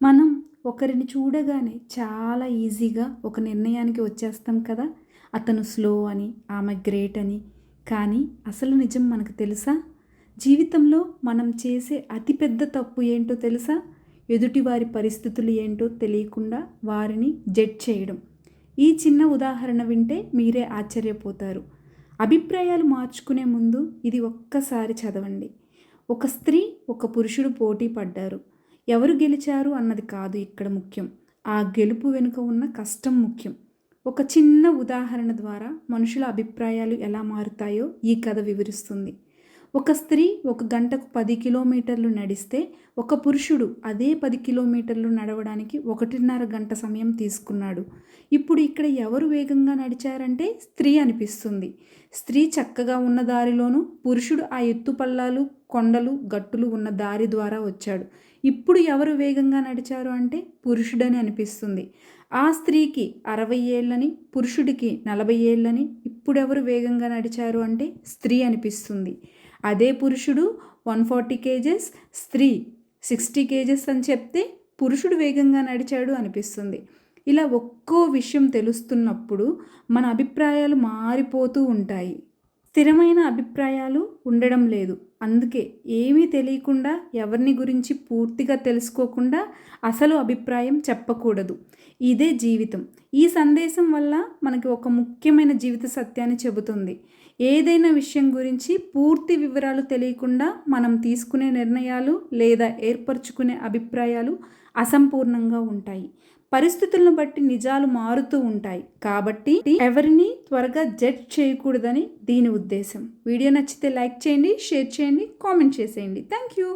మనం ఒకరిని చూడగానే చాలా ఈజీగా ఒక నిర్ణయానికి వచ్చేస్తాం కదా! అతను స్లో అని, ఆమె గ్రేట్ అని. కానీ అసలు నిజం మనకు తెలుసా? జీవితంలో మనం చేసే అతిపెద్ద తప్పు ఏంటో తెలుసా? ఎదుటివారి పరిస్థితులు ఏంటో తెలియకుండా వారిని జడ్జ్ చేయడం. ఈ చిన్న ఉదాహరణ వింటే మీరే ఆశ్చర్యపోతారు. అభిప్రాయాలు మార్చుకునే ముందు ఇది ఒక్కసారి చదవండి. ఒక స్త్రీ, ఒక పురుషుడు పోటీ పడ్డారు. ఎవరు గెలిచారు అన్నది కాదు ఇక్కడ ముఖ్యం. ఆ గెలుపు వెనుక ఉన్న కష్టం ముఖ్యం. ఒక చిన్న ఉదాహరణ ద్వారా మనుషుల అభిప్రాయాలు ఎలా మారుతాయో ఈ కథ వివరిస్తుంది. ఒక స్త్రీ ఒక గంటకు 10 కిలోమీటర్లు నడిస్తే, ఒక పురుషుడు అదే 10 కిలోమీటర్లు నడవడానికి 1.5 గంట సమయం తీసుకున్నాడు. ఇప్పుడు ఇక్కడ ఎవరు వేగంగా నడిచారంటే స్త్రీ అనిపిస్తుంది. స్త్రీ చక్కగా ఉన్న దారిలోనూ, పురుషుడు ఆ ఎత్తుపల్లాలు, కొండలు, గట్టులు ఉన్న దారి ద్వారా వచ్చాడు. ఇప్పుడు ఎవరు వేగంగా నడిచారు అంటే పురుషుడని అనిపిస్తుంది. ఆ స్త్రీకి 60 ఏళ్ళని, పురుషుడికి 40 ఏళ్ళని. ఇప్పుడెవరు వేగంగా నడిచారు అంటే స్త్రీ అనిపిస్తుంది. అదే పురుషుడు 140 కేజెస్, స్త్రీ 60 కేజెస్ అని చెప్తే పురుషుడు వేగంగా నడిచాడు అనిపిస్తుంది. ఇలా ఒక్కో విషయం తెలుస్తున్నప్పుడు మన అభిప్రాయాలు మారిపోతూ ఉంటాయి. స్థిరమైన అభిప్రాయాలు ఉండడం లేదు. అందుకే ఏమీ తెలియకుండా, ఎవరిని గురించి పూర్తిగా తెలుసుకోకుండా అసలు అభిప్రాయం చెప్పకూడదు. ఇదే జీవితం. ఈ సందేశం వల్ల మనకి ఒక ముఖ్యమైన జీవిత సత్యాన్ని చెబుతుంది. ఏదైనా విషయం గురించి పూర్తి వివరాలు తెలియకుండా మనం తీసుకునే నిర్ణయాలు లేదా ఏర్పరచుకునే అభిప్రాయాలు అసంపూర్ణంగా ఉంటాయి. పరిస్థితులను బట్టి నిజాలు మారుతూ ఉంటాయి. కాబట్టి ఎవరిని త్వరగా జడ్జ్ చేయకూడదని దీని ఉద్దేశం. వీడియో నచ్చితే లైక్ చేయండి, షేర్ చేయండి, కామెంట్ చేసేయండి. Thank you.